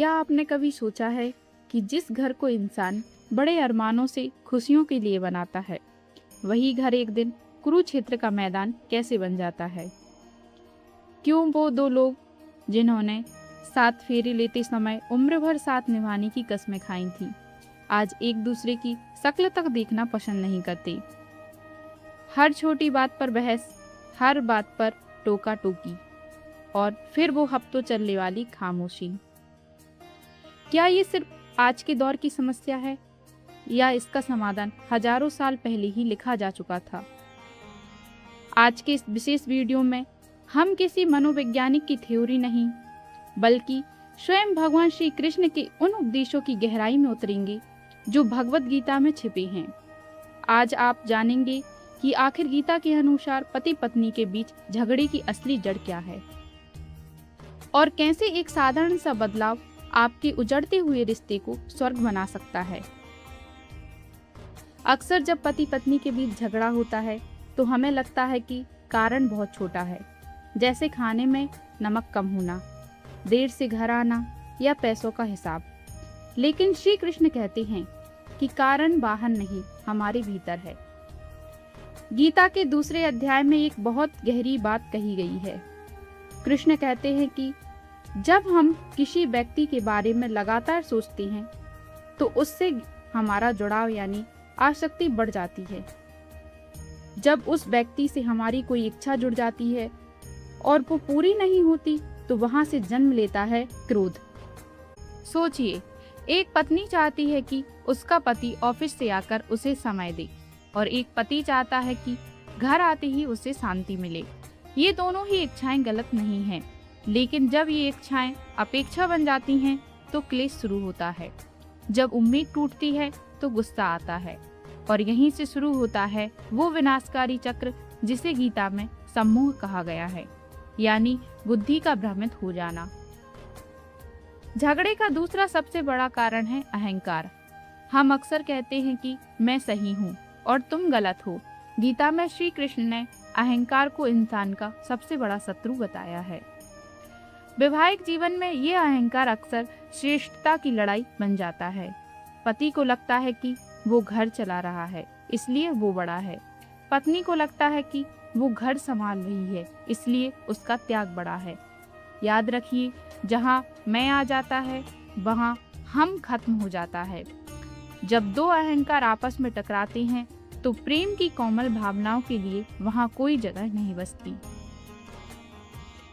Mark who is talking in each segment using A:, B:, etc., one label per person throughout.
A: क्या आपने कभी सोचा है कि जिस घर को इंसान बड़े अरमानों से खुशियों के लिए बनाता है, वही घर एक दिन कुरुक्षेत्र का मैदान कैसे बन जाता है? क्यों वो दो लोग जिन्होंने साथ फेरे लेते समय उम्र भर साथ निभाने की कस्में खाई थी, आज एक दूसरे की शक्ल तक देखना पसंद नहीं करते। हर छोटी बात पर बहस, हर बात पर टोका टोकी और फिर वो हफ्तों चलने वाली खामोशी। क्या ये सिर्फ आज के दौर की समस्या है या इसका समाधान हजारों साल पहले ही लिखा जा चुका था? आज के इस विशेष वीडियो में हम किसी मनोवैज्ञानिक की थ्योरी नहीं, बल्कि स्वयं भगवान श्री कृष्ण के उन उपदेशों की गहराई में उतरेंगे जो भगवत गीता में छिपे हैं। आज आप जानेंगे कि आखिर गीता के अनुसार पति पत्नी के बीच झगड़े की असली जड़ क्या है और कैसे एक साधारण सा बदलाव आपके उजड़ते हुए रिश्ते को स्वर्ग बना सकता है। अक्सर जब पति पत्नी के बीच झगड़ा होता है तो हमें लगता है कि कारण बहुत छोटा है, जैसे खाने में नमक कम होना, देर से घर आना या पैसों का हिसाब। लेकिन श्री कृष्ण कहते हैं कि कारण बाहर नहीं, हमारे भीतर है। गीता के दूसरे अध्याय में एक बहुत गहरी बात कही गई है। कृष्ण कहते हैं कि जब हम किसी व्यक्ति के बारे में लगातार सोचते हैं तो उससे हमारा जुड़ाव यानी आसक्ति बढ़ जाती है। जब उस व्यक्ति से हमारी कोई इच्छा जुड़ जाती है और वो पूरी नहीं होती तो वहां से जन्म लेता है क्रोध। सोचिए, एक पत्नी चाहती है कि उसका पति ऑफिस से आकर उसे समय दे और एक पति चाहता है कि घर आते ही उसे शांति मिले। ये दोनों ही इच्छाएं गलत नहीं हैं, लेकिन जब ये इच्छाएं अपेक्षा बन जाती हैं तो क्लेश शुरू होता है। जब उम्मीद टूटती है तो गुस्सा आता है और यहीं से शुरू होता है वो विनाशकारी चक्र जिसे गीता में सम्मोह कहा गया है, यानी बुद्धि का भ्रमित हो जाना। झगड़े का दूसरा सबसे बड़ा कारण है अहंकार। हम अक्सर कहते हैं कि मैं सही हूँ और तुम गलत हो। गीता में श्री कृष्ण ने अहंकार को इंसान का सबसे बड़ा शत्रु बताया है। वैवाहिक जीवन में ये अहंकार अक्सर श्रेष्ठता की लड़ाई बन जाता है। पति को लगता है कि वो घर चला रहा है, इसलिए वो बड़ा है। पत्नी को लगता है कि वो घर संभाल रही है, इसलिए उसका त्याग बड़ा है। याद रखिए, जहाँ मैं आ जाता है वहाँ हम खत्म हो जाता है। जब दो अहंकार आपस में टकराते हैं तो प्रेम की कोमल भावनाओं के लिए वहाँ कोई जगह नहीं बचती।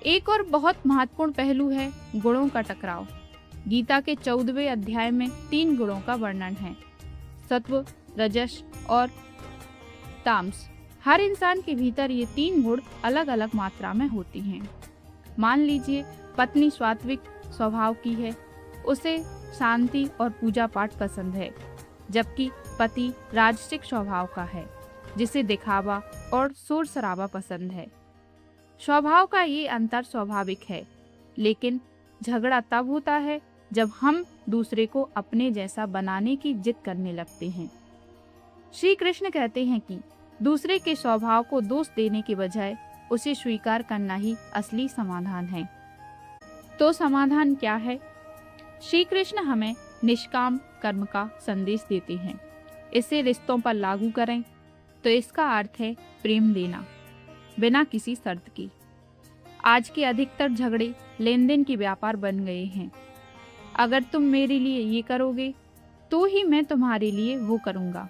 A: एक और बहुत महत्वपूर्ण पहलू है गुणों का टकराव। गीता के 14वें अध्याय में 3 गुणों का वर्णन है, सत्व, रजस और तामस। हर इंसान के भीतर ये 3 गुण अलग अलग मात्रा में होती हैं। मान लीजिए पत्नी सात्विक स्वभाव की है, उसे शांति और पूजा पाठ पसंद है, जबकि पति राजसिक स्वभाव का है, जिसे दिखावा और शोर शराबा पसंद है। स्वभाव का ये अंतर स्वाभाविक है, लेकिन झगड़ा तब होता है जब हम दूसरे को अपने जैसा बनाने की जिद करने लगते हैं। श्री कृष्ण कहते हैं कि दूसरे के स्वभाव को दोष देने के बजाय उसे स्वीकार करना ही असली समाधान है। तो समाधान क्या है? श्री कृष्ण हमें निष्काम कर्म का संदेश देते हैं। इसे रिश्तों पर लागू करें तो इसका अर्थ है प्रेम देना, बिना किसी शर्त की। आज के अधिकतर झगड़े लेन देन के व्यापार बन गए हैं। अगर तुम मेरे लिए ये करोगे तो ही मैं तुम्हारे लिए वो करूँगा।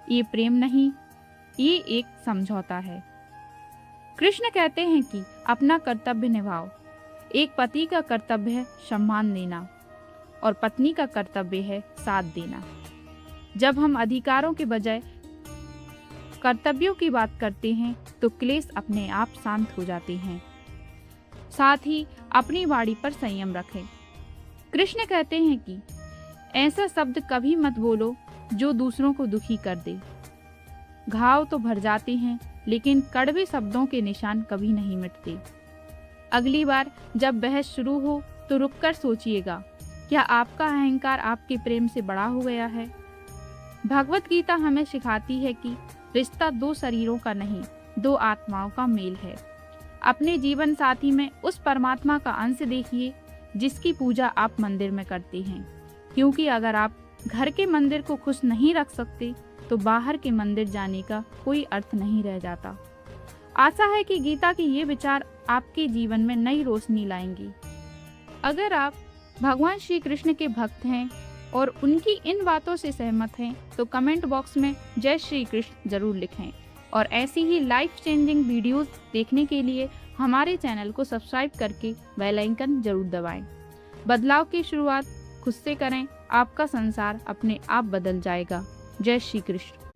A: ये प्रेम नहीं, ये एक समझौता है। कृष्ण कहते हैं कि अपना कर्तव्य निभाओ। एक पति का कर्तव्य है सम्मान देना और पत्नी का कर्तव्य है साथ देना। जब हम अधिकारों के बजाय कर्तव्यों की बात करते हैं तो क्लेश अपने आप शांत हो जाते हैं। साथ ही अपनी वाणी पर संयम रखें। कृष्ण कहते हैं कि ऐसा शब्द कभी मत बोलो जो दूसरों को दुखी कर दे। घाव तो भर जाते हैं, लेकिन कड़वे शब्दों के निशान कभी नहीं मिटते। अगली बार जब बहस शुरू हो तो रुककर सोचिएगा, क्या आपका अहंकार आपके प्रेम से बड़ा हो गया है? भगवत गीता हमें सिखाती है कि रिश्ता 2 शरीरों का नहीं, 2 आत्माओं का मेल है। अपने जीवन साथी में उस परमात्मा का अंश देखिए जिसकी पूजा आप मंदिर में करते हैं, क्योंकि अगर आप घर के मंदिर को खुश नहीं रख सकते तो बाहर के मंदिर जाने का कोई अर्थ नहीं रह जाता। आशा है कि गीता के ये विचार आपके जीवन में नई रोशनी लाएंगी। अगर आप भगवान श्री कृष्ण के भक्त हैं और उनकी इन बातों से सहमत हैं तो कमेंट बॉक्स में जय श्री कृष्ण जरूर लिखें और ऐसी ही लाइफ चेंजिंग वीडियोस देखने के लिए हमारे चैनल को सब्सक्राइब करके बेल आइकन जरूर दबाएं। बदलाव की शुरुआत खुद से करें, आपका संसार अपने आप बदल जाएगा। जय श्री कृष्ण।